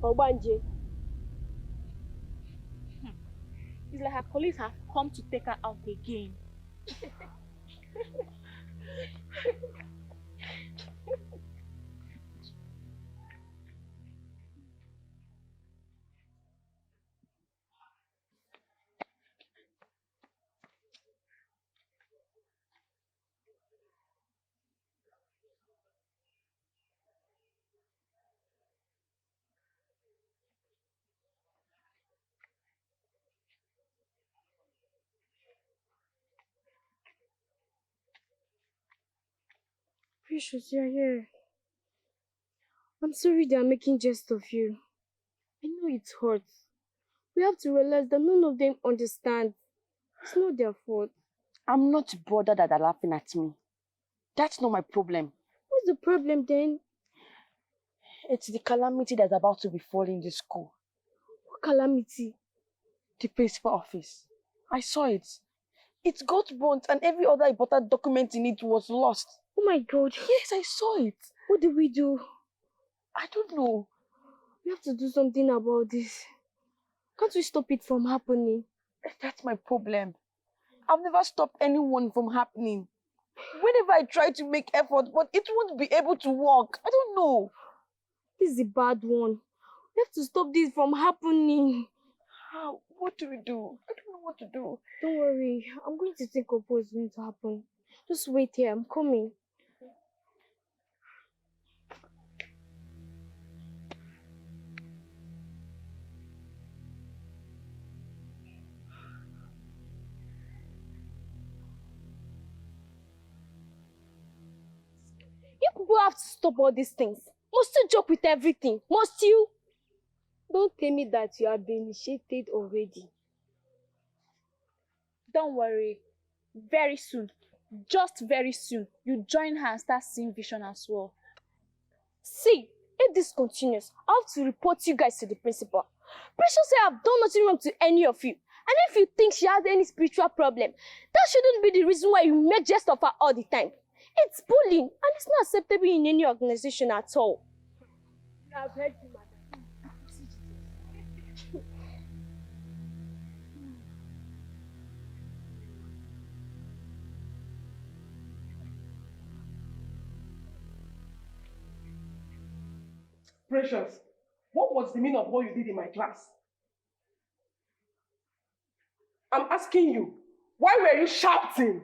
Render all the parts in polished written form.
Obanje. It's like her colleagues have come to take her out again. Precious, you're here. I'm sorry they are making jest of you. I know it hurts. We have to realize that none of them understand. It's not their fault. I'm not bothered that they're laughing at me. That's not my problem. What's the problem then? It's the calamity that's about to befall in the school. What calamity? The principal office. I saw it. It got burnt and every other important document in it was lost. Oh my God. Yes, I saw it. What did we do? I don't know. We have to do something about this. Can't we stop it from happening? That's my problem. I've never stopped anyone from happening. Whenever I try to make effort, but it won't be able to work. I don't know. This is a bad one. We have to stop this from happening. How? What do we do? I don't know what to do. Don't worry. I'm going to think of what's going to happen. Just wait here. I'm coming. You people have to stop all these things. Must you joke with everything? Must you? Don't tell me that you have been initiated already. Don't worry. Very soon, just very soon, you join her and start seeing vision as well. See, if this continues, I have to report you guys to the principal. Precious say I've done nothing wrong to any of you. And if you think she has any spiritual problem, that shouldn't be the reason why you make jest of her all the time. It's bullying, and it's not acceptable in any organization at all. I've heard you, madam. Precious, what was the meaning of what you did in my class? I'm asking you, why were you shouting?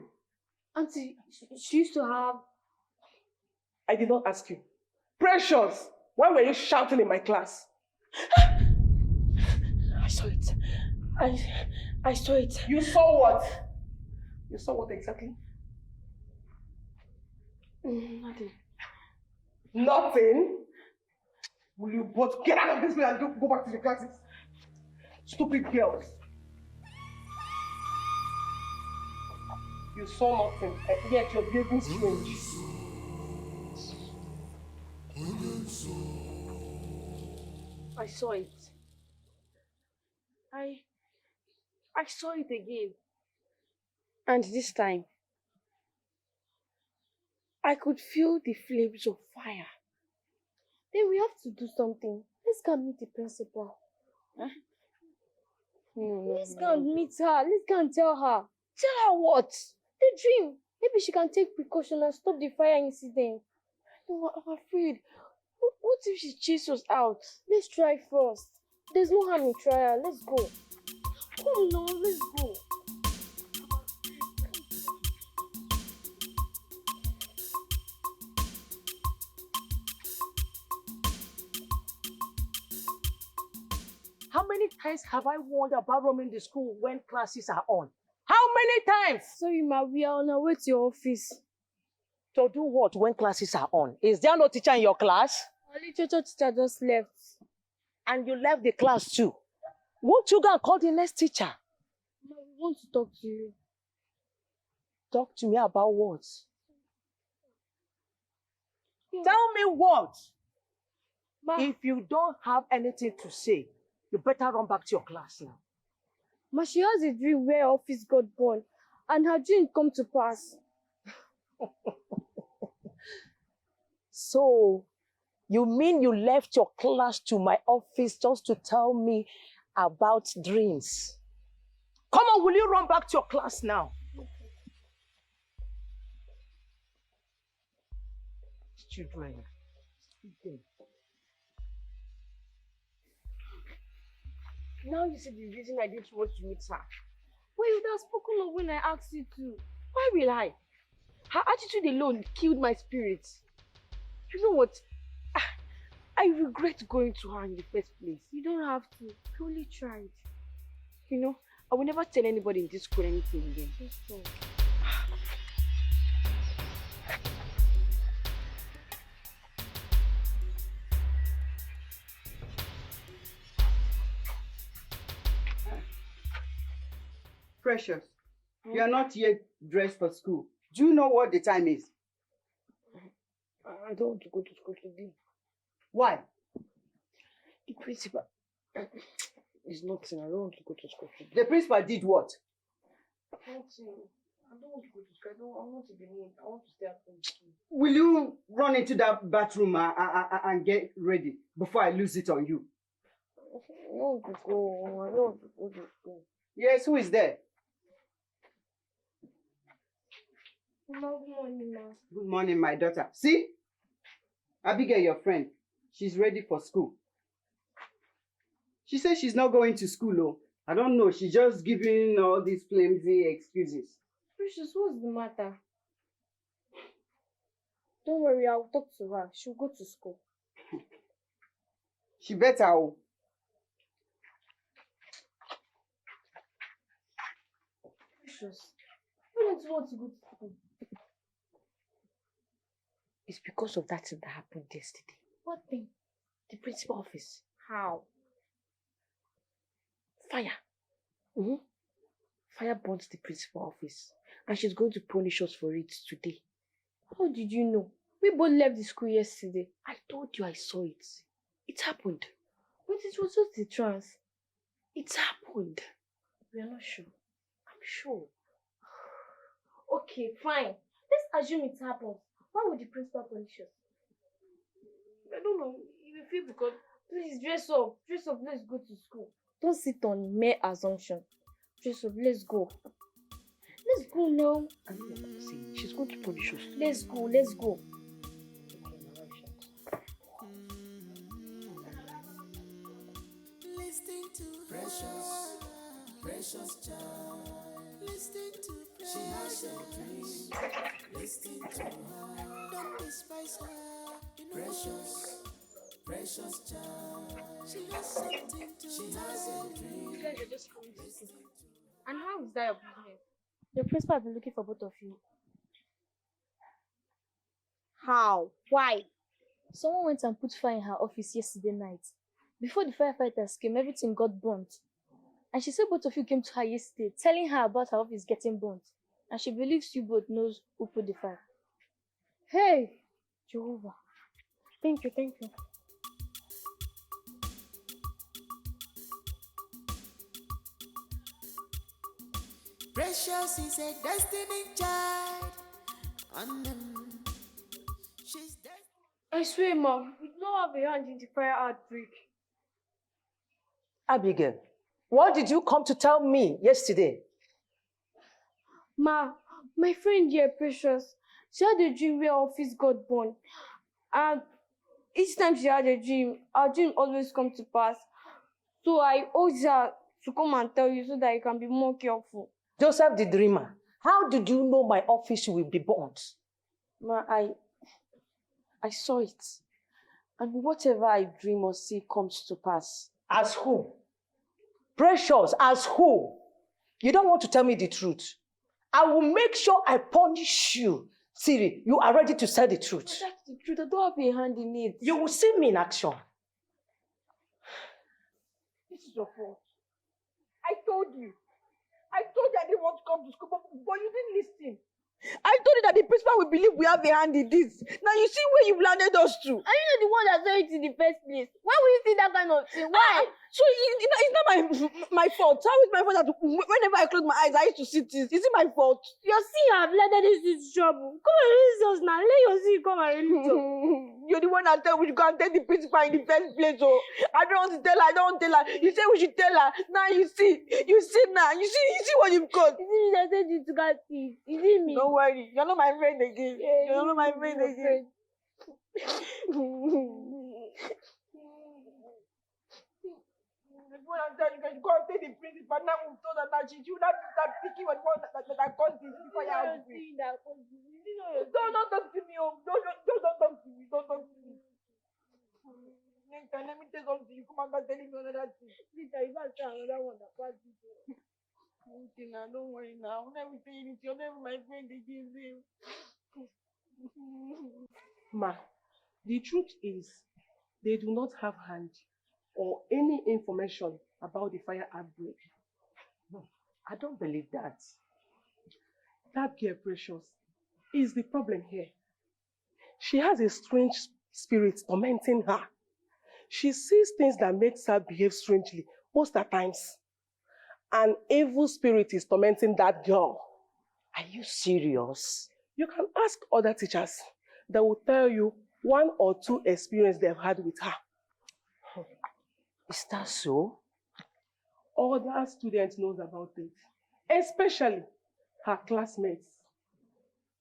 Auntie, she used to have... I did not ask you. Precious, why were you shouting in my class? I saw it. I saw it. You saw what? You saw what exactly? Nothing. Nothing? Will you both get out of this place and go back to the classes? Stupid girls. You saw nothing, and yet you're behaving strange. I saw it. I saw it again. And this time, I could feel the flames of fire. Then we have to do something. Let's go and meet the principal. Huh? No. Let's go and meet her. Let's go and tell her. Tell her what? The dream. Maybe she can take precaution and stop the fire incident. No, I'm afraid. What if she chases us out? Let's try first. There's no harm in trial. Let's go. Come now, let's go. How many times have I warned about roaming the school when classes are on? How many times? Sorry, ma, we are on our way to your office. To do what when classes are on? Is there no teacher in your class? Our literature teacher just left. And you left the class too. Won't you go and call the next teacher? Ma, we want to talk to you. Talk to me about what? Yeah. Tell me what? Ma, If you don't have anything to say, you better run back to your class now. Ma, she has a dream where her office got burned and her dream come to pass. So, You mean you left your class to my office just to tell me about dreams? Come on, will you run back to your class now? Children. Now you see the reason I didn't want to meet her. Well, you would have spoken of when I asked you to. Why will I? Her attitude alone killed my spirit. You know what? I regret going to her in the first place. You don't have to. You only tried. You know, I will never tell anybody in this school anything again. Just so. Precious, you are not yet dressed for school. Do you know what the time is? I don't want to go to school today. Why? The principal is nothing. I don't want to go to school today. The principal did what? Nothing. I don't want to go to school. I want to be neat. I want to stay at home. Will you run into that bathroom and get ready before I lose it on you? I don't want to go. I don't want to go to school. Yes, who is there? Good morning, ma. Good morning, my daughter. See? Abigail, your friend. She's ready for school. She says she's not going to school, oh. I don't know. She's just giving all these flimsy excuses. Precious, what's the matter? Don't worry, I'll talk to her. She'll go to school. She better, oh. Precious, why don't you want to go to school? It's because of that thing that happened yesterday. What thing? The principal office. How? Fire. Fire burnt the principal office. And she's going to punish us for it today. How did you know? We both left the school yesterday. I told you I saw it. It happened. But it was just a trance. It happened. We are not sure. I'm sure. Okay, fine. Let's assume it happened. Why would the principal punish us? I don't know. You feel because... Please, dress up. Dress up, let's go to school. Don't sit on mere assumption. Dress up, let's go. Let's go now. I know what I'm saying. She's going to punish us. Let's go, let's go. Listen to precious, precious child. Listen to precious. She has a dream. Listen to her. Don't despise her. Precious, precious child. She has something to. She has a dream. You guys are just coming to school. And how is that your business? The principal has been looking for both of you. How? Why? Someone went and put fire in her office yesterday night. Before the firefighters came, everything got burnt. And she said both of you came to her yesterday, telling her about her office getting burnt. And she believes you both knows who put the fire. Hey, Jehovah. Thank you, thank you. Precious is a destiny child. She's destined. I swear, Mom, we don't have a hand in the fire outbreak. Abigail, what did you come to tell me yesterday? Ma, my friend here, Precious, she had a dream where her office got burned. And each time she had a dream, her dream always come to pass. So I urged her to come and tell you so that you can be more careful. Joseph the dreamer, how did you know my office will be burnt? Ma, I saw it. And whatever I dream or see comes to pass. As who? Precious, as who? You don't want to tell me the truth. I will make sure I punish you. Siri, you are ready to say the truth. But that's the truth. I don't have a hand in it. You will see me in action. This is your fault. I told you I didn't want to come to school, but you didn't listen. I told you that the principal will believe we have a hand in this. Now you see where you've landed us to. Are you not the one that saw it in the first place? Why would you say that kind of thing? Why? So it's not my fault. How is my fault that whenever I close my eyes, I used to see things? Is it my fault? Your sin have led us into trouble. Come and release us now. Let your sin come and release us. You're the one that tell we should go and tell the principal in the first place. Oh, I don't want to tell her. I don't want to tell her. You say we should tell her. Now you see now. You see what you've got. Is it me that said you to get it? Is it me? Don't worry. You're not my friend again. Yeah, You're not my friend again. When I'm telling you, go and tell the principal. Now we told her that she should not start picking with one that caused this before you have to pay. Don't talk to me. Don't talk to me. Don't talk to me. Next time, let me tell something. You come and start telling me another thing. Peter, you can't tell another one that passed this. Okay, now don't worry now. Whenever we say anything, you're never my friend again. Ma, the truth is, they do not have hand or any information about the fire outbreak. I don't believe that. That girl, Precious, is the problem here. She has a strange spirit tormenting her. She sees things that makes her behave strangely most of the times. An evil spirit is tormenting that girl. Are you serious? You can ask other teachers that will tell you one or two experiences they've had with her. Is that so? Other students knows about it, especially her classmates.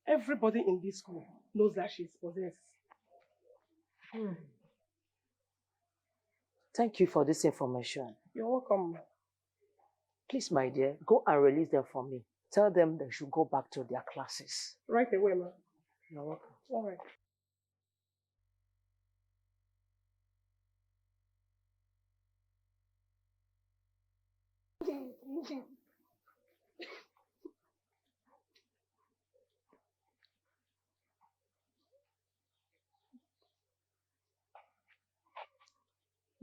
Everybody in this school knows that she's possessed. Thank you for this information. You're welcome, ma. Please, my dear, go and release them for me. Tell them they should go back to their classes. Right away, ma. You're welcome. All right.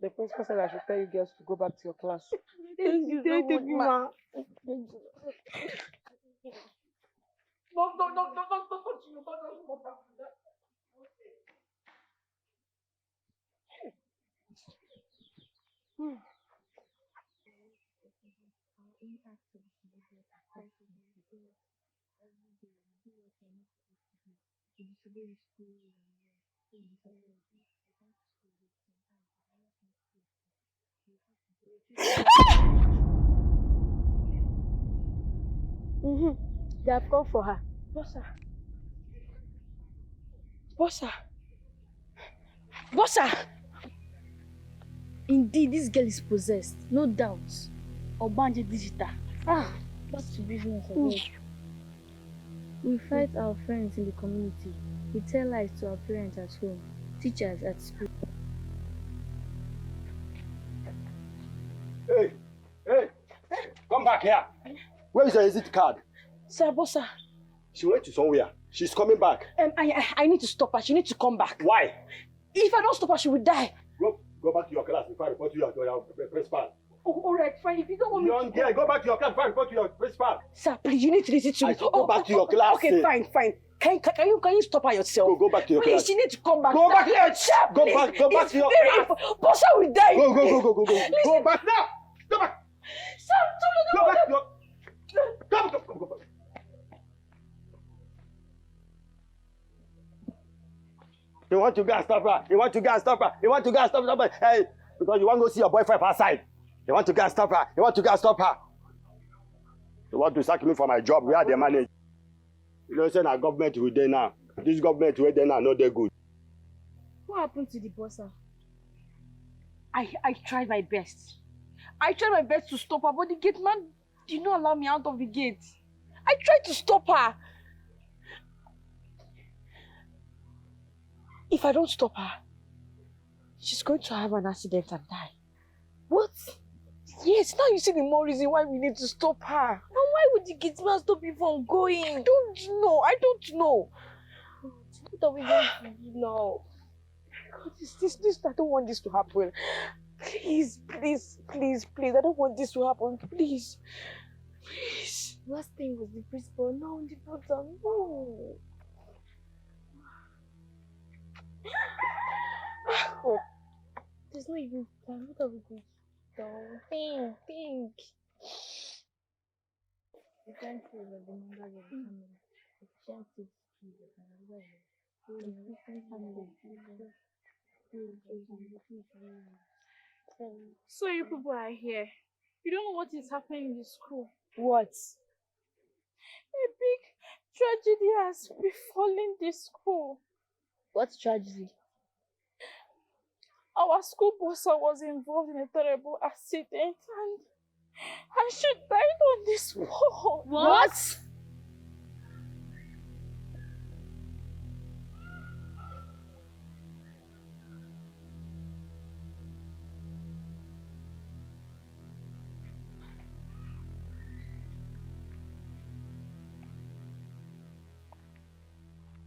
The principal said I should tell you girls to go back to your class. Thank you so much, ma. They have come for her. Bossa! Indeed, this girl is possessed, no doubt. Obanje digital. Back to business again. We fight our friends in the community. We tell lies to our parents at home, teachers at school. Hey, come back here. Where is your exit card? Sir, Bossa. She went to somewhere. She's coming back. I need to stop her. She needs to come back. Why? If I don't stop her, she will die. Go back to your class before I report to your principal. Oh, all right, fine. If you don't want me Young girl, go back to your class before I report to your principal. Sir, please, you need to listen to me. I said go back to your class. Okay, fine. Can you stop her yourself? Go back to your please, class. She needs to come back. Go back here. Sir, Go please. back to your It's class. Bossa will die. Go. Go back now. Go back. Sir, Go back to your... Come. You want to go and stop her. Hey, because you want to go see your boyfriend outside. You want to go and stop her. You want to sack me for my job. We are the manager. You know, saying our government will there now. This government will there now, not that good. What happened to the bossa? I tried my best. I tried my best to stop her, but the gate man did not allow me out of the gate. I tried to stop her. If I don't stop her, she's going to have an accident and die. What? Yes, now you see the more reason why we need to stop her. And why would the gate man stop you from going? I don't know. What are we going to do now? This, I don't want this to happen. Please, I don't want this to happen. Please. Last thing was the principal, now the brother. No. Oh, there's no even plan. What are we going to do? Think. You can't say that the number of the family. You can't say So you people are here. You don't know what is happening in the school. what? A big tragedy has befallen the school. What tragedy? Our school bursar was involved in a terrible accident and she died on the spot. What?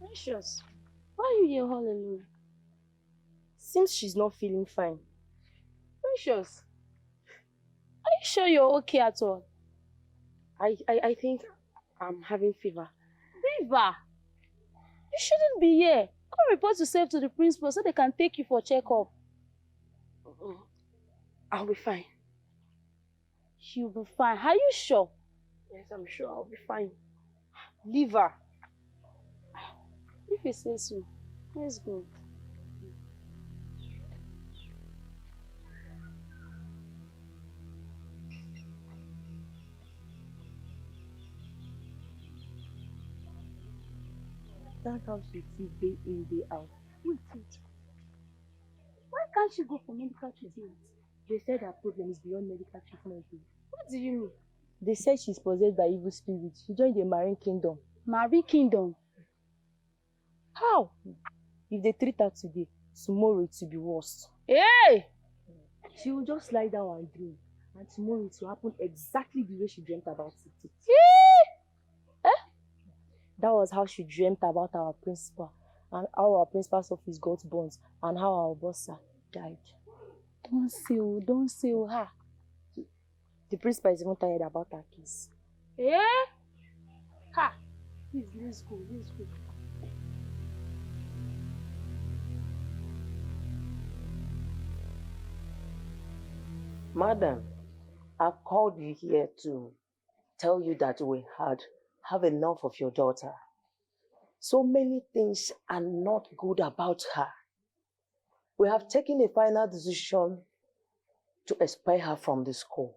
Precious, why are you here all alone? Seems she's not feeling fine. Precious, are you sure you're okay at all? I think I'm having fever. Fever? You shouldn't be here. Come report yourself to the principal so they can take you for checkup. I'll be fine. You'll be fine. Are you sure? Yes, I'm sure I'll be fine. Leave her. If you say so, let's go. That house you see day in, day out. Wait. Why can't she go for medical treatment? They said her problem is beyond medical treatment. What do you mean? They said she's possessed by evil spirits. She joined the marine kingdom. Marine kingdom? How? If they treat her today, tomorrow it will be worse. Hey! She will just lie down and dream. And tomorrow it will happen exactly the way she dreamt about it. That was how she dreamt about our principal, and how our principal's office got burnt, and how our boss died. Don't say her. The principal is even tired about her case. Ha! Please, let's go. Madam, I called you here to tell you that we have enough of your daughter. So many things are not good about her. We have taken a final decision to expel her from the school.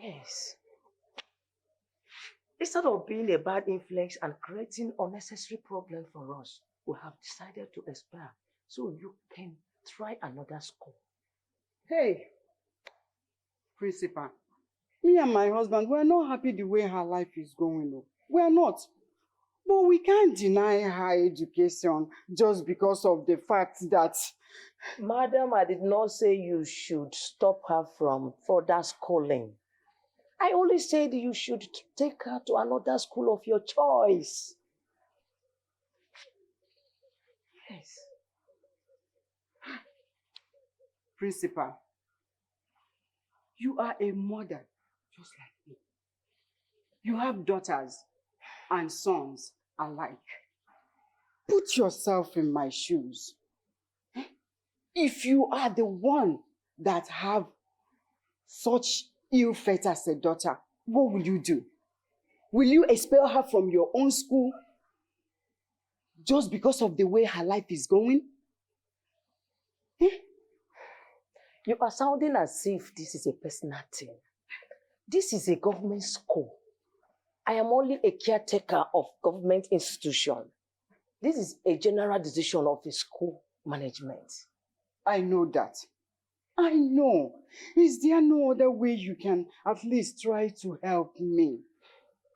Yes. Instead of being a bad influence and creating unnecessary problems for us, we have decided to expel, so you can try another school. Hey, Principal, me and my husband, we're not happy the way her life is going. We're not. But we can't deny her education just because of the fact that... Madam, I did not say you should stop her from further schooling. I only said you should take her to another school of your choice. Yes. Principal, you are a mother just like me. You have daughters and sons alike. Put yourself in my shoes. If you are the one that have such ill fate as a daughter, what will you do? Will you expel her from your own school just because of the way her life is going? You are sounding as if this is a personal thing. This is a government school. I am only a caretaker of government institution. This is a general decision of the school management. I know that. I know. Is there no other way you can at least try to help me?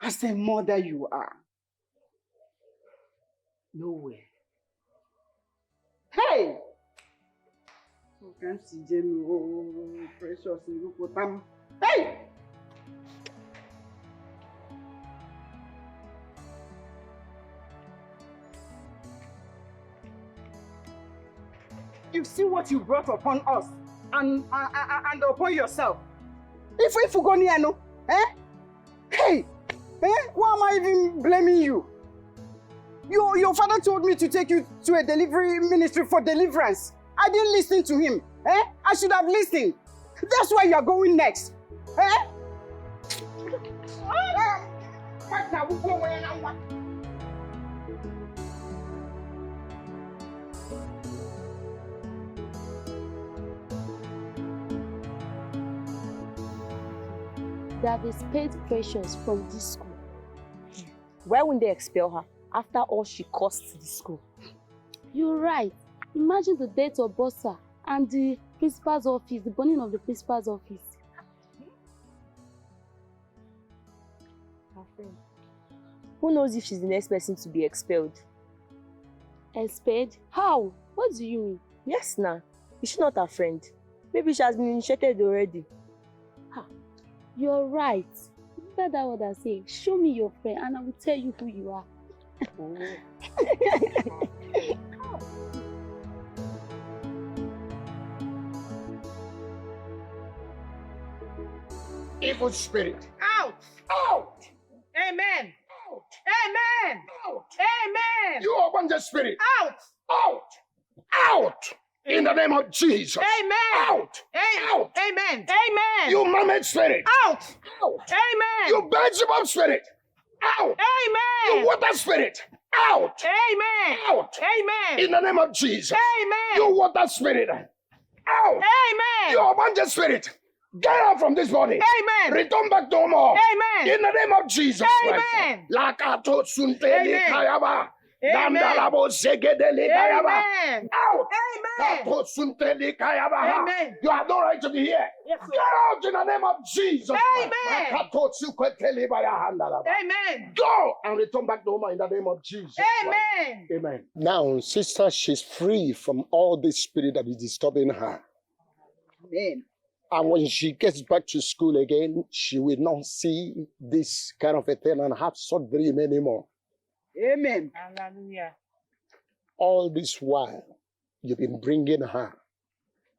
As a mother you are. No way. Hey! Precious. Hey! You see what you brought upon us and upon yourself. If we go near no, Eh? Hey! Eh? Why am I even blaming you? Your father told me to take you to a delivery ministry for deliverance. I didn't listen to him. Eh? I should have listened. That's why you are going next. Eh? They have expelled Precious from this school. Why wouldn't they expel her after all she cost the school? You're right. Imagine the death of Bossa and the principal's office, the burning of the principal's office. Her friend. Who knows if she's the next person to be expelled? Expelled? How? What do you mean? Yes, nah. Is she not her friend? Maybe she has been initiated already. You're right. Remember that what I say? Show me your friend and I will tell you who you are. Evil spirit. Out! Out! Amen! Out! Amen! Out! Amen! You open the spirit. Out! Out! Out! In the name of Jesus. Amen! Out! Out! Amen! Amen! You mermaid spirit. Out! Out! Amen! You Beelzebub spirit. Out! Amen! You water spirit. Out! Amen! Out! Amen! In the name of Jesus. Amen! You water spirit. Out! Amen! You abundant spirit. Get out from this body. Amen! Return back no more. Amen! In the name of Jesus Amen! Christ. Lakato sunteli Amen! kayaba. Amen! Nandalabo segedeli kayaba. Amen! Out! Amen! Kato sunteli kayaba. Amen! You have no right to be here. Yes, Get out in the name of Jesus Amen! Christ. Makato sukweteli baya handalaba. Amen! Go and return back no more in the name of Jesus Christ. Amen! Amen. Now, sister, she's free from all this spirit that is disturbing her. Amen. And when she gets back to school again, she will not see this kind of a thing and have such dream anymore. Amen. Hallelujah. All this while, you've been bringing her.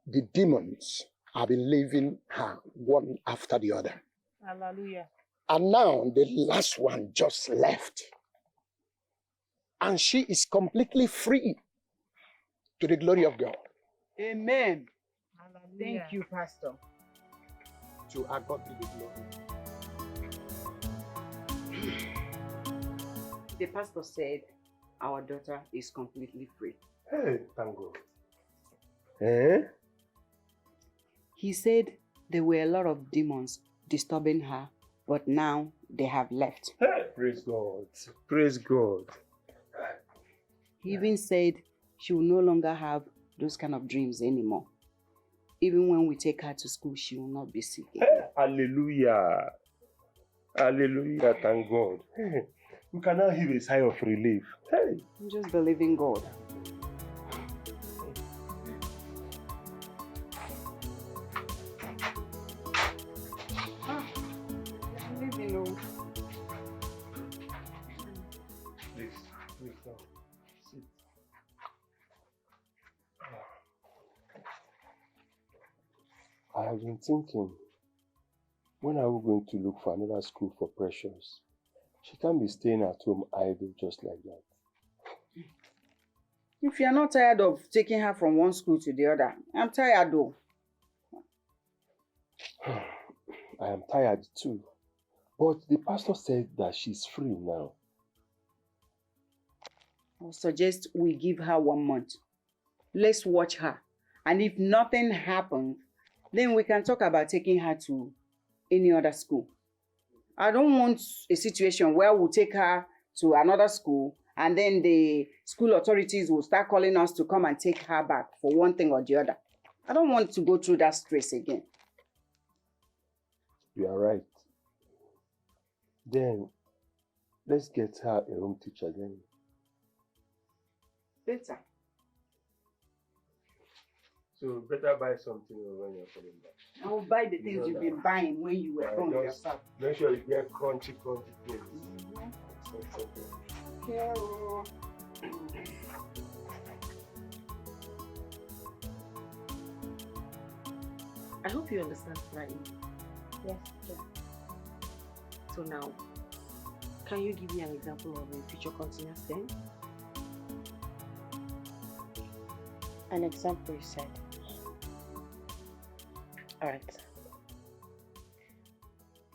The demons have been leaving her one after the other. Hallelujah. And now the last one just left. And she is completely free to the glory of God. Amen. Thank you, Pastor. To our God be the glory. The pastor said our daughter is completely free. Hey, thank God. Eh? He said there were a lot of demons disturbing her, but now they have left. Hey, praise God. Praise God. He even said she will no longer have those kind of dreams anymore. Even when we take her to school, she will not be sick again. Hey, hallelujah. Hallelujah, thank God. Hey, we can now hear a sigh of relief. Hey. I'm just believing God. Please, now. Sit. I have been thinking, when are we going to look for another school for Precious? She can't be staying at home idle just like that. If you're not tired of taking her from one school to the other, I'm tired though. I am tired too. But the pastor said that she's free now. I suggest we give her 1 month. Let's watch her. And if nothing happens, then we can talk about taking her to any other school. I don't want a situation where we'll take her to another school and then the school authorities will start calling us to come and take her back for one thing or the other. I don't want to go through that stress again. You are right. Then, let's get her a home teacher then. Better. So, better buy something when you're coming back. I will buy the things you've been buying when you were home yourself. Make sure you get crunchy things. Carol. I hope you understand, right? Yes, sir. So now, can you give me an example of a future continuous tense? An example, you said. Alright.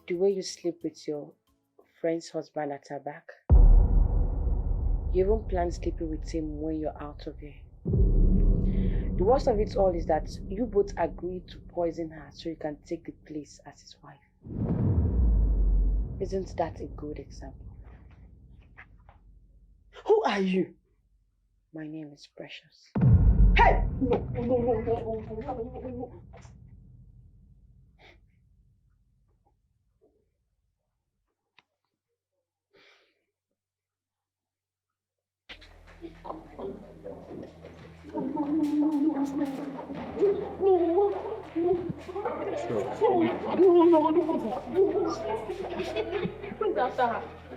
The way you sleep with your friend's husband at her back. You even plan sleeping with him when you're out of here. The worst of it all is that you both agreed to poison her so you can take the place as his wife. Isn't that a good example? Who are you? My name is Precious. Hey! No.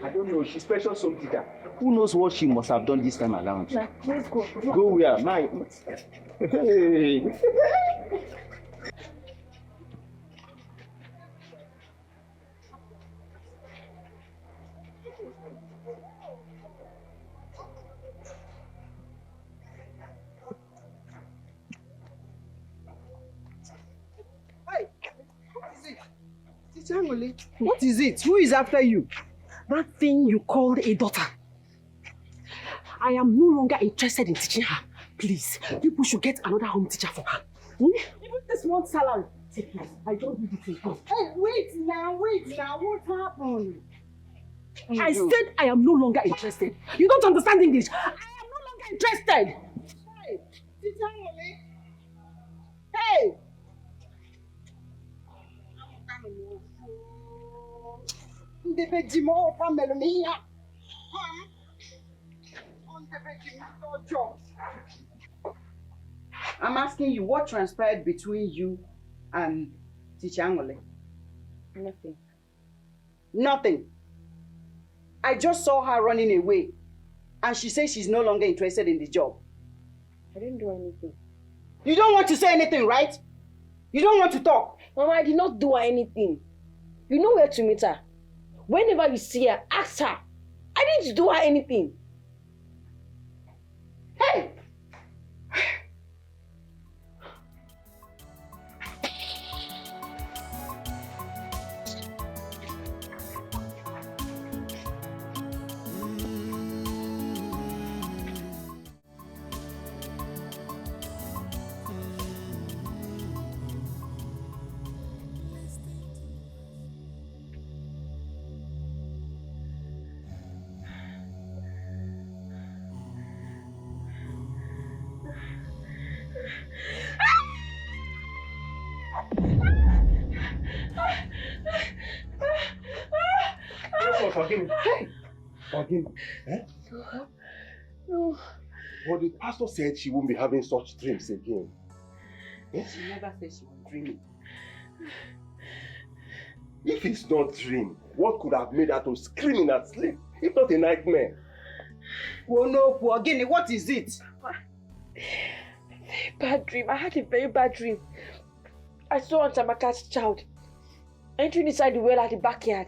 I don't know. She's Precious home teacher. Who knows what she must have done this time around? Let's go. Go where? My. Hey. What is it? Who is after you? That thing you called a daughter. I am no longer interested in teaching her. Please, people should get another home teacher for her. Even this month's salary. Take it. I don't do this thing. Hey, wait now. What happened? I said I am no longer interested. You don't understand English. I am no longer interested. Hey, teacher Mole. Hey! I'm asking you, what transpired between you and teacher Angole? Nothing. Nothing. I just saw her running away and she says she's no longer interested in the job. I didn't do anything. You don't want to say anything, right? You don't want to talk. Mama, I did not do her anything. You know where to meet her. Whenever you see her, ask her. I didn't do her anything. Hey! Forgive me. Hey! Forgive me. Eh? No. But the pastor said she won't be having such dreams again. Eh? She never said she was dreaming. If it's not dream, what could have made her to scream in her sleep? If not a nightmare. Oh no, Guagini, what is it? Very bad dream. I had a very bad dream. I saw Aunt Amaka's child entering inside the well at the backyard.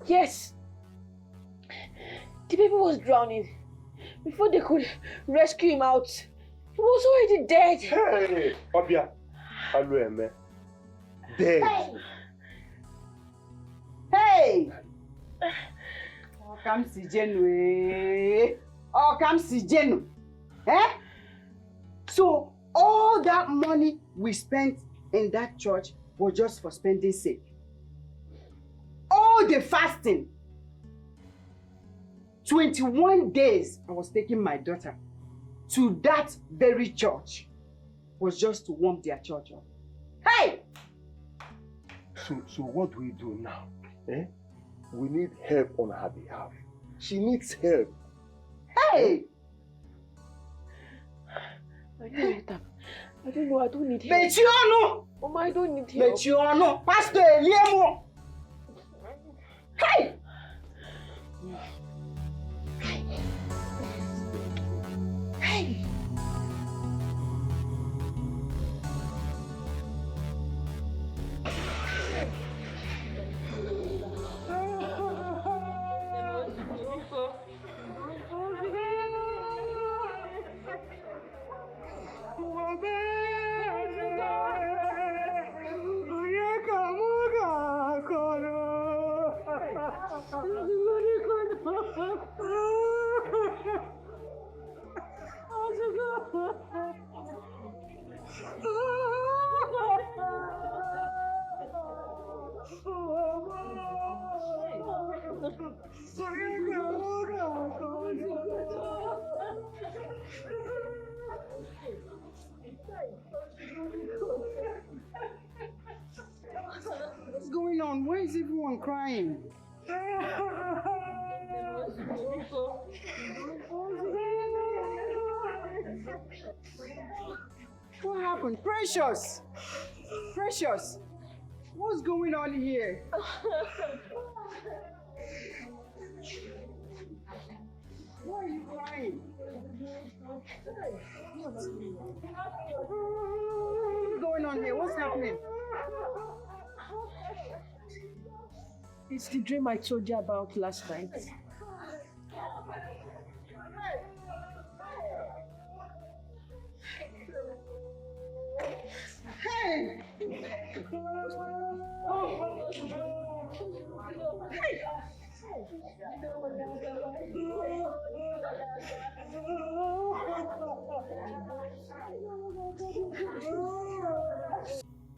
Yes. The baby was drowning. Before they could rescue him out, he was already dead. Hey! Obia. Hello, dead. Hey! Oh, come see Jenu. Oh, come see Jenu. Eh? So, all that money we spent in that church was just for spending sake. All the fasting. 21 days I was taking my daughter to that very church was just to warm their church up. Hey! So what do we do now? Eh? We need help on her behalf. She needs help. Hey! I don't need help. I don't know, I don't need help. Mechionu! Mama, I don't need help. Mechionu! Pastor Eliemo! Hey! Hey! on? Why is everyone crying? What happened? Precious! Precious! What's going on here? Why are you crying? What's going on here? What's happening? It's the dream I told you about last night. Hey!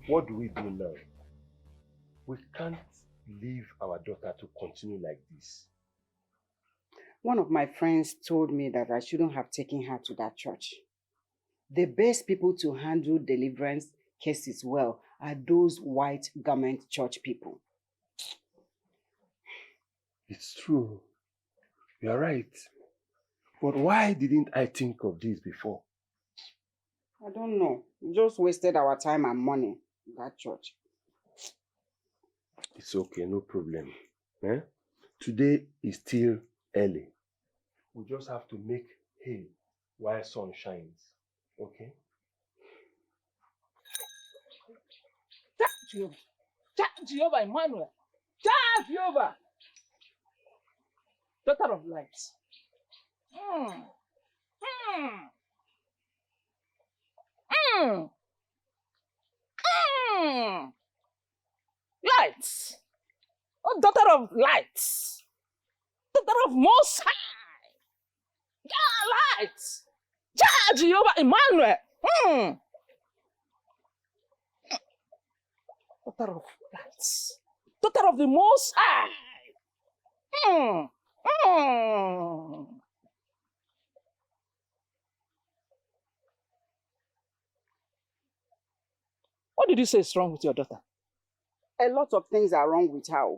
What do we do now? We can't leave our daughter to continue like this. One of my friends told me that I shouldn't have taken her to that church. The best people to handle deliverance cases well are those white garment church people. It's true. You're right. But why didn't I think of this before? I don't know. We just wasted our time and money in that church. It's okay, no problem. Eh? Today is still early. We just have to make hay while sun shines. Okay? Jehovah. Jehovah Emmanuel. Jehovah. Daughter of light. Lights. Oh, daughter of lights. Daughter of Most High. Yeah, lights. Jehovah Emmanuel. Daughter of lights. Daughter of the Most High. What did you say is wrong with your daughter? A lot of things are wrong with her.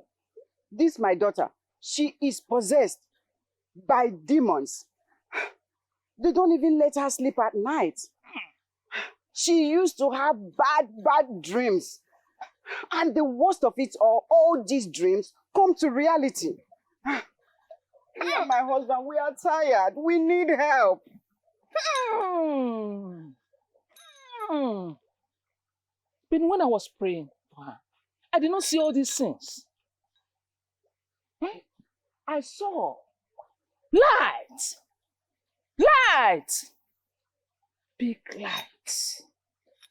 This, my daughter, she is possessed by demons. They don't even let her sleep at night. She used to have bad dreams. And the worst of it all these dreams come to reality. Me and my husband, we are tired. We need help. But when I was praying for her, I did not see all these things. I saw light. Light. Big light.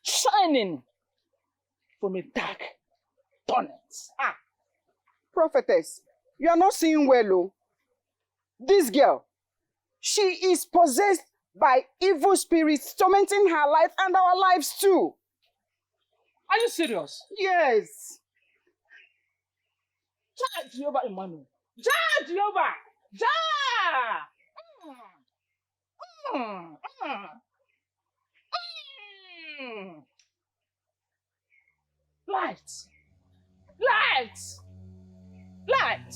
Shining from a dark tunnel. Prophetess, you are not seeing well, oh. This girl, she is possessed by evil spirits tormenting her life and our lives too. Are you serious? Yes. Jehovah Emmanuel. Jehovah. Light. Light. Light.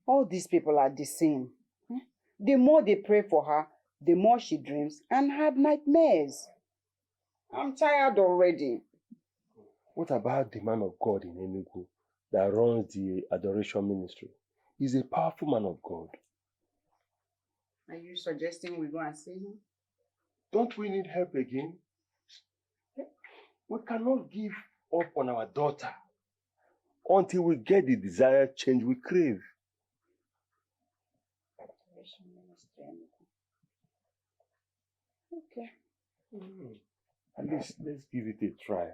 All these people are the same. The more they pray for her, the more she dreams and have nightmares. I'm tired already. What about the man of God in Enugu that runs the adoration ministry? He's a powerful man of God. Are you suggesting we go and see him? Don't we need help again? We cannot give up on our daughter until we get the desired change we crave. Okay. At least let's give it a try.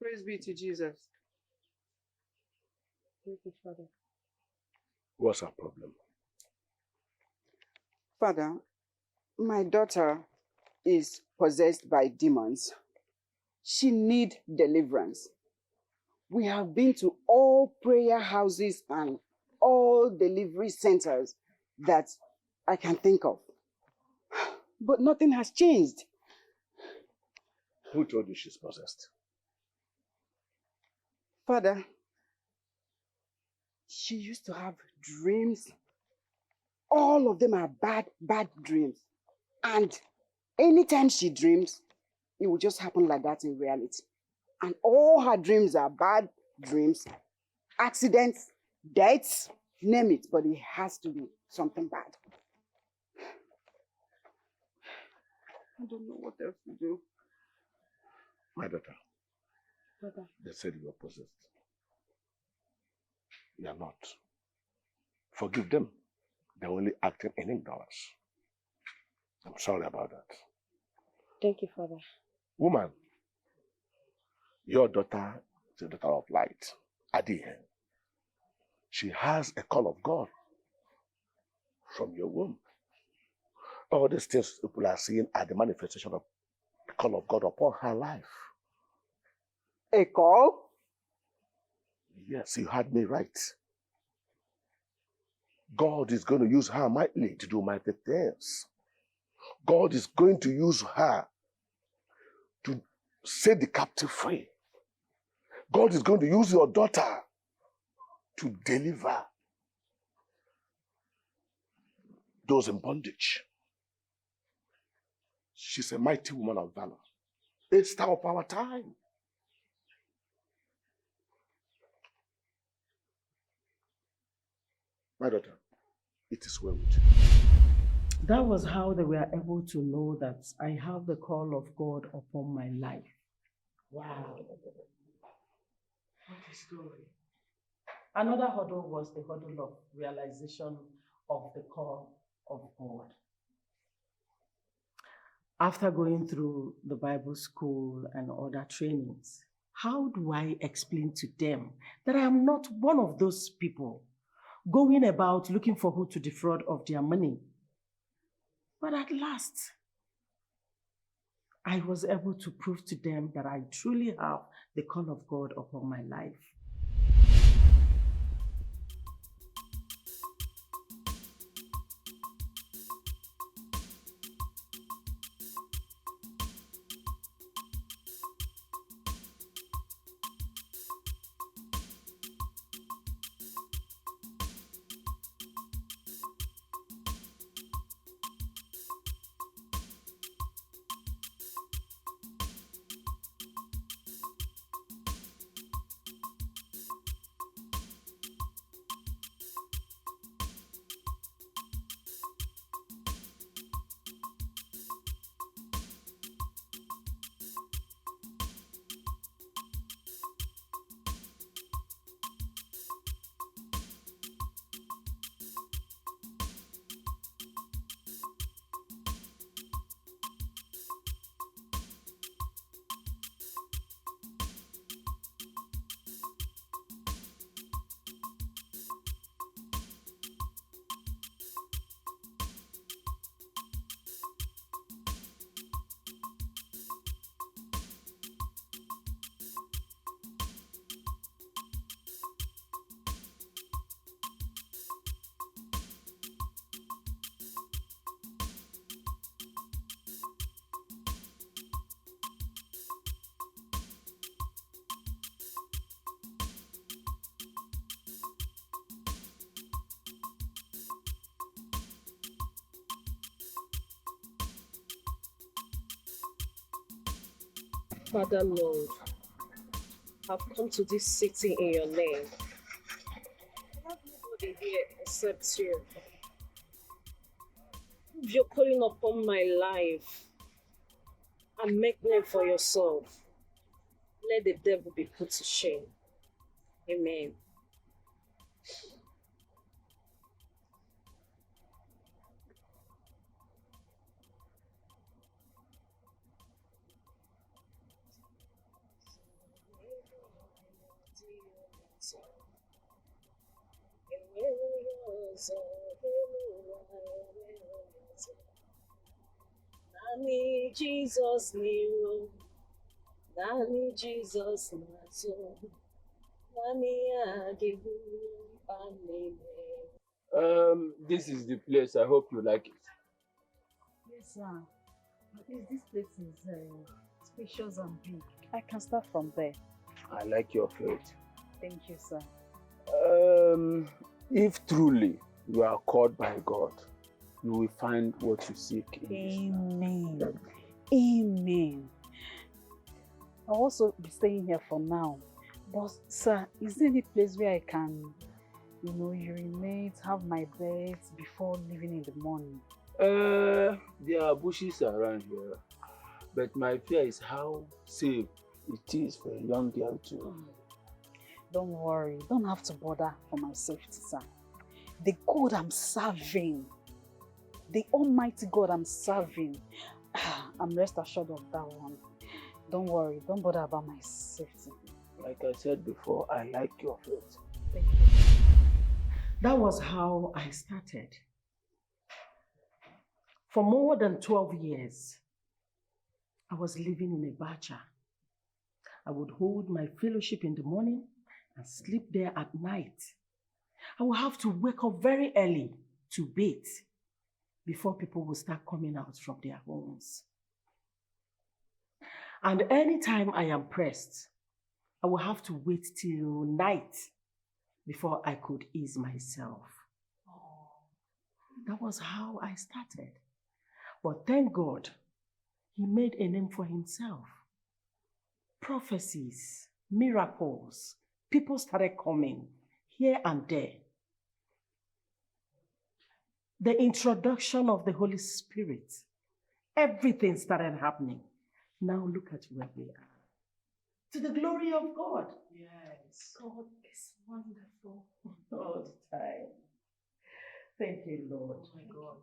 Praise be to Jesus. Thank you, Father. What's our problem? Father, my daughter is possessed by demons. She needs deliverance. We have been to all prayer houses and all delivery centers that I can think of. But nothing has changed. Who told you she's possessed? Father, she used to have dreams. All of them are bad dreams. And anytime she dreams, it will just happen like that in reality. And all her dreams are bad dreams, accidents, deaths, name it, but it has to be something bad. I don't know what else to do. My daughter, Father. they said you were possessed. You are not. Forgive them. They're only acting in ignorance. I'm sorry about that. Thank you, Father. Woman, your daughter is a daughter of light, Dikeh. She has a call of God from your womb. All these things people are seeing are the manifestation of the call of God upon her life. A call? Yes, you heard me right. God is going to use her mightily to do mighty things. God is going to use her to set the captive free. God is going to use your daughter to deliver those in bondage. She's a mighty woman of valor, a star of our time. My daughter, it is well with you. That was how they were able to know that I have the call of God upon my life. Wow. What a story. Another hurdle was the hurdle of realization of the call of God. After going through the Bible school and other trainings, how do I explain to them that I am not one of those people going about looking for who to defraud of their money? But at last, I was able to prove to them that I truly have the call of God upon my life. Father Lord, I've come to this city in your name. I have nobody here except you. You're calling upon my life and make name for yourself. Let the devil be put to shame. Amen. Nani Jesus niro, Nani Jesus naso, Nani agibu paneme. This is the place. I hope you like it. Yes, sir. At least this place is spacious and big. I can start from there. I like your faith. Thank you, sir. If truly you are called by God, you will find what you seek in this land. Amen. Amen. I'll also be staying here for now. But, sir, is there any place where I can, urinate, have my bath before leaving in the morning? There are bushes around here, but my fear is how safe it is for a young girl to. Don't worry, don't have to bother for my safety, sir. The God I'm serving, the Almighty God I'm serving, I'm rest assured of that one. Don't worry, don't bother about my safety. Like I said before, I like your faith. Thank you. That was how I started. For more than 12 years, I was living in a bacha. I would hold my fellowship in the morning and sleep there at night. I would have to wake up very early to bathe before people would start coming out from their homes. And anytime I am pressed, I will have to wait till night before I could ease myself. That was how I started. But thank God, he made a name for himself. Prophecies, miracles, people started coming here and there. The introduction of the Holy Spirit, everything started happening. Now look at where we are. To the glory of God. Yes. God is wonderful all the time. Thank you, Lord. Oh my God.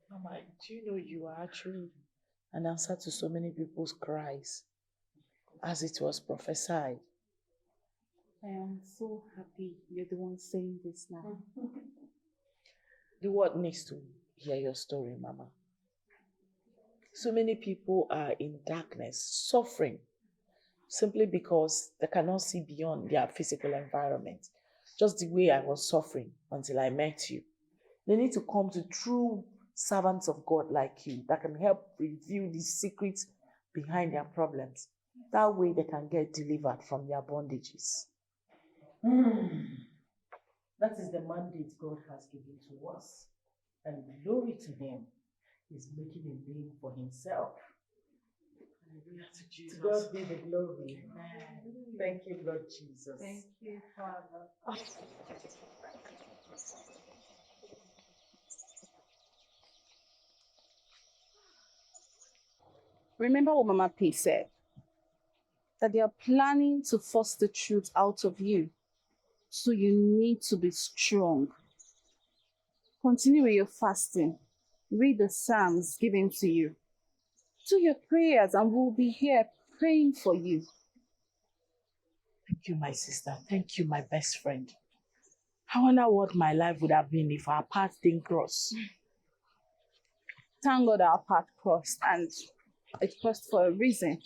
Mama, do you know you are actually an answer to so many people's cries, as it was prophesied? I am so happy you're the one saying this now. The world needs to hear your story, Mama. So many people are in darkness, suffering, simply because they cannot see beyond their physical environment. Just the way I was suffering until I met you. They need to come to true servants of God like you that can help reveal the secrets behind their problems. That way they can get delivered from their bondages. That is the mandate God has given to us. And glory to him. He's making a name for himself. Hallelujah to Jesus. To God be the glory. Amen. Thank you, Lord Jesus. Thank you, Father. Remember what Mama P said? That they are planning to force the truth out of you. So you need to be strong. Continue with your fasting. Read the Psalms given to you. Do your prayers and we'll be here praying for you. Thank you, my sister. Thank you, my best friend. I wonder what my life would have been if our paths didn't cross. Thank God our path crossed, and it crossed for a reason.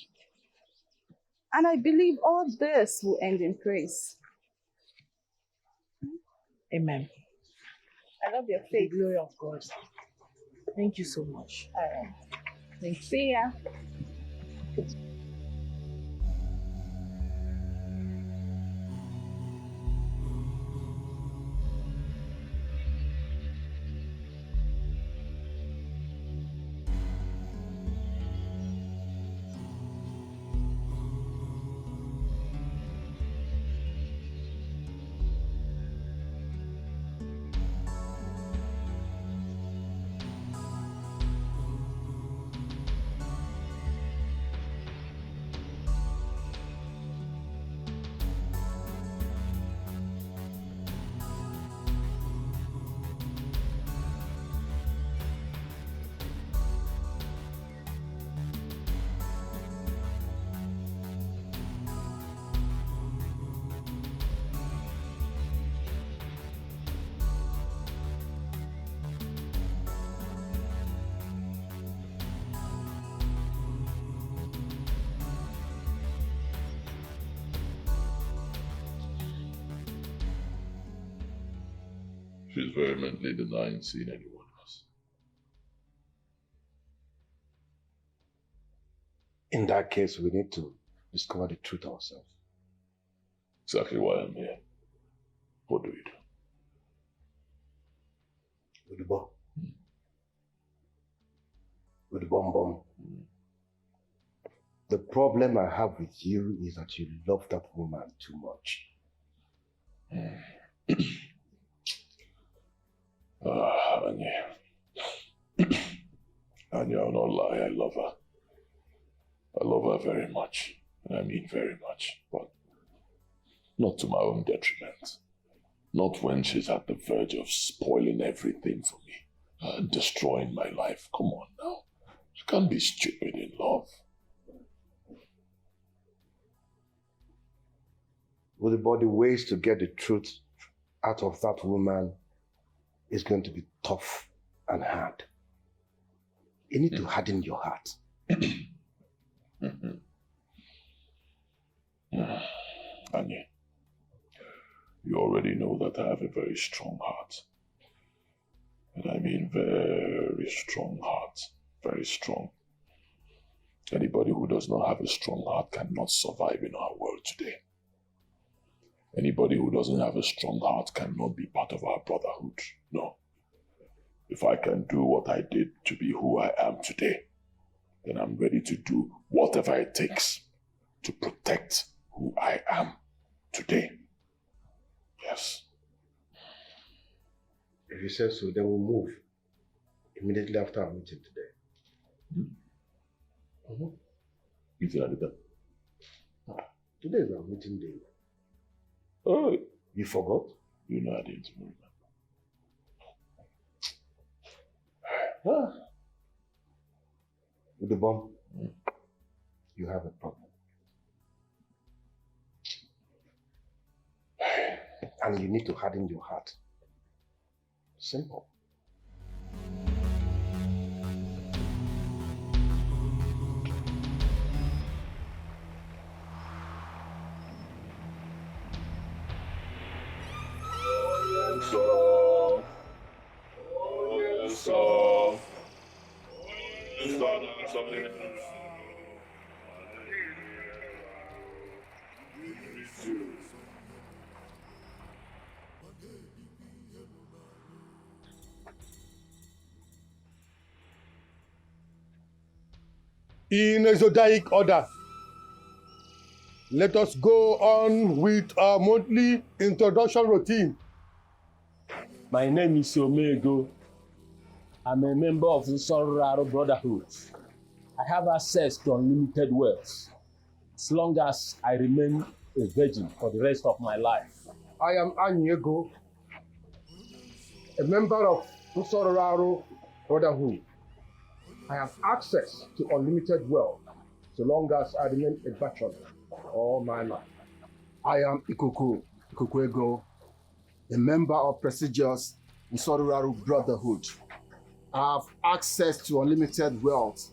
And I believe all this will end in praise. Amen. I love your The faith. glory of God. Thank you so much. Thank you. See ya. She's vehemently denying seeing anyone else. In that case, we need to discover the truth ourselves. Exactly why I'm here. What do you do? With the bomb. With the bomb. The problem I have with you is that you love that woman too much. Anya. Anya, I'll not lie, I love her. I love her very much. And I mean very much. But not to my own detriment. Not when she's at the verge of spoiling everything for me. Destroying my life. Come on now. You can't be stupid in love. Well, the ways to get the truth out of that woman is going to be tough and hard. You need to harden your heart. Anya, you already know that I have a very strong heart. And I mean very strong heart. Very strong. Anybody who does not have a strong heart cannot survive in our world today. Anybody who doesn't have a strong heart cannot be part of our brotherhood. No. If I can do what I did to be who I am today, then I'm ready to do whatever it takes to protect who I am today. Yes. If you say so, then we'll move immediately after our meeting today. Meeting at the Today is our meeting day. Oh, you forgot? You know I didn't remember. With the bomb, you have a problem. And you need to harden your heart. Simple. In a zodiac order, let us go on with our monthly introduction routine. My name is Omego. I'm a member of the Soraro Brotherhood. I have access to unlimited wealth as long as I remain a virgin for the rest of my life. I am Ini Edo, a member of the Soraro Brotherhood. I have access to unlimited wealth so long as I remain a bachelor all my life. I am Ikuku Ego, a member of prestigious Nsolraru Brotherhood. I have access to unlimited wealth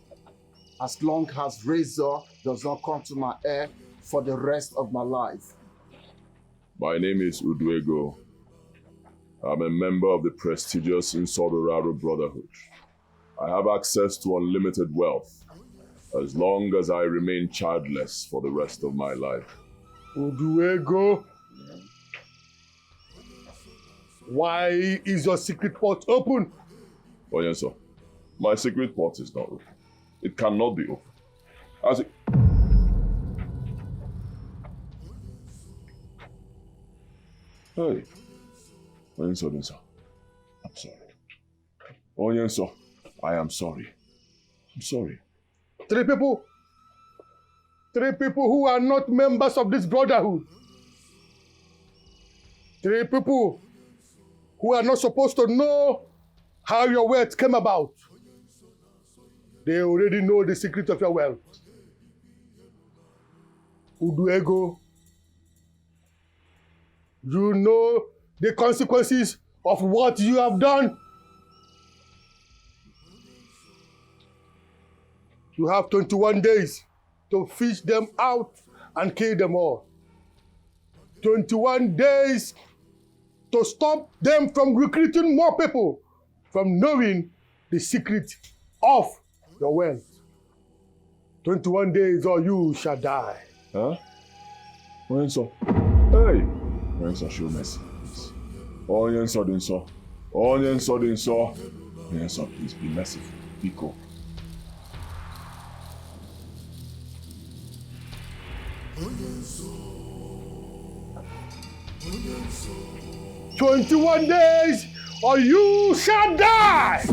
as long as razor does not come to my hair for the rest of my life. My name is Uduego. I'm a member of the prestigious Nsolraru Brotherhood. I have access to unlimited wealth as long as I remain childless for the rest of my life. Uduego, why is your secret port open? Oh yes, sir. My secret port is not open. It cannot be open. As it... Hey. Oh yes, sir. I'm sorry. Oh yes, sir. I am sorry. I'm sorry. Three people who are not members of this brotherhood. 3 people who are not supposed to know how your wealth came about. They already know the secret of your wealth. Uduego, you know the consequences of what you have done. You have 21 days to fish them out and kill them all. 21 days to stop them from recruiting more people from knowing the secret of your wealth. 21 days or you shall die. Huh? Onyenso. Hey! Onyenso, show mercy, please. Onyenso, Dinso. Onyenso, Dinso. Onyenso, please be merciful. Biko. Onyenso. 21 days or you shall die.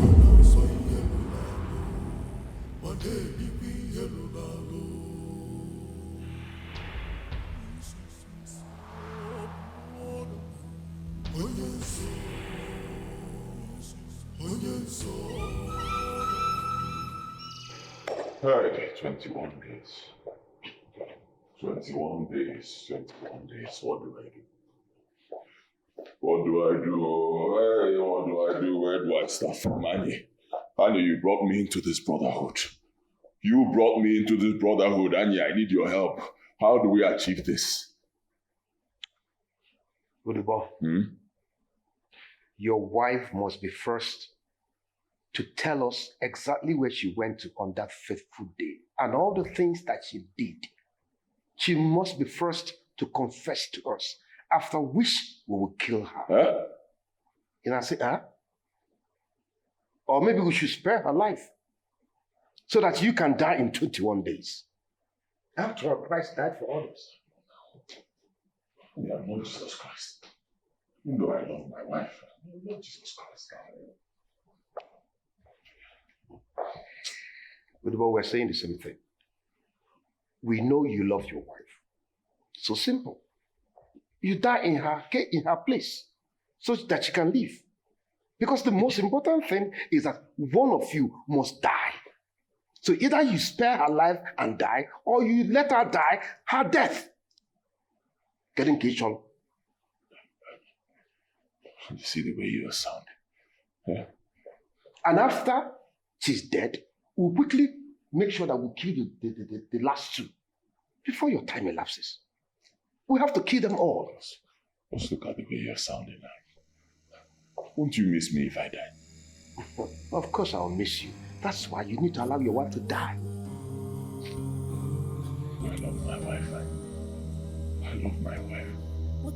Hey, 21 days. 21 days. 21 days. What do I do? What do I do? Hey, what do I do? Where do I start from, Annie? Annie, you brought me into this brotherhood. You brought me into this brotherhood, Annie. I need your help. How do we achieve this? Udubo, your wife must be first to tell us exactly where she went to on that fateful day and all the things that she did. She must be first to confess to us, after which we will kill her. Huh? And I say, huh? Or maybe we should spare her life so that you can die in 21 days. After all, Christ died for others. Yeah, Lord Jesus Christ. You know I love my wife. Lord Jesus Christ. But we're saying the same thing. We know you love your wife. So simple. You die in her place so that she can live. Because the most important thing is that one of you must die. So either you spare her life and die, or you let her die her death. Getting kitchen. You see the way you are sounding. Yeah? And after she's dead, we'll quickly make sure that we kill the last two before your time elapses. We have to kill them all. Just look at the way you're sounding now. Won't you miss me if I die? Of course I'll miss you. That's why you need to allow your wife to die. I love my wife. I love my wife. Go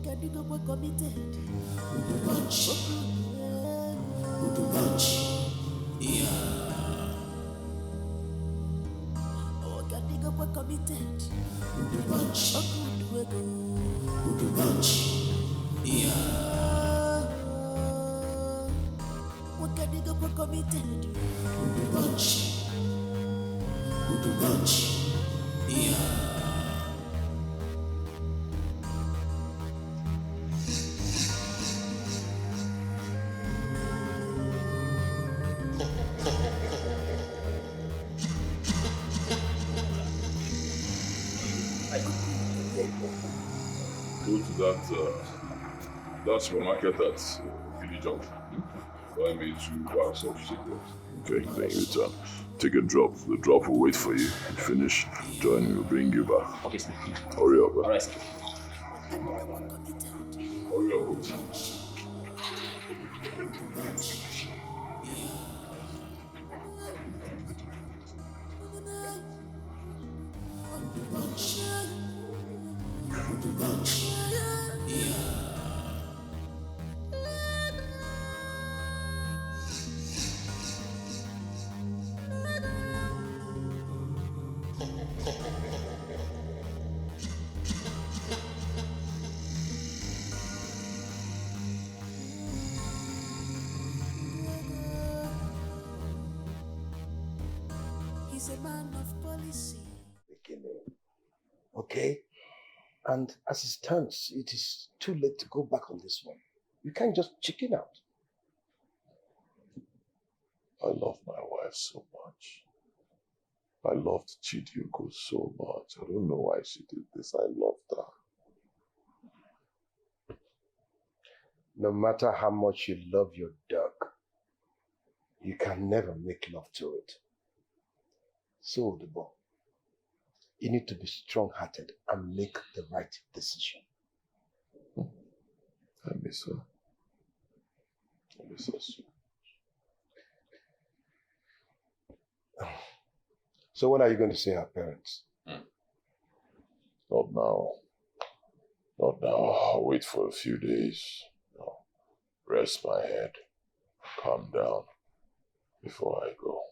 to that supermarket at Billy Junction. Buy me 2 bags of cigarettes. Okay, then you return. Take a drop. The drop will wait for you. Finish. Join me. We'll bring you back. Okay, sir. Hurry up. All right, sir. Hurry up. He's a man of policy. Okay? And as it stands, it is too late to go back on this one. You can't just chicken out. I love my wife so much. I loved Chidiuko so much. I don't know why she did this. I loved her. No matter how much you love your dog, you can never make love to it. So, the boy, you need to be strong-hearted and make the right decision. I miss her. I miss her so. So when are you going to see her parents? Not now. Not now. I'll wait for a few days. Rest my head. Calm down before I go.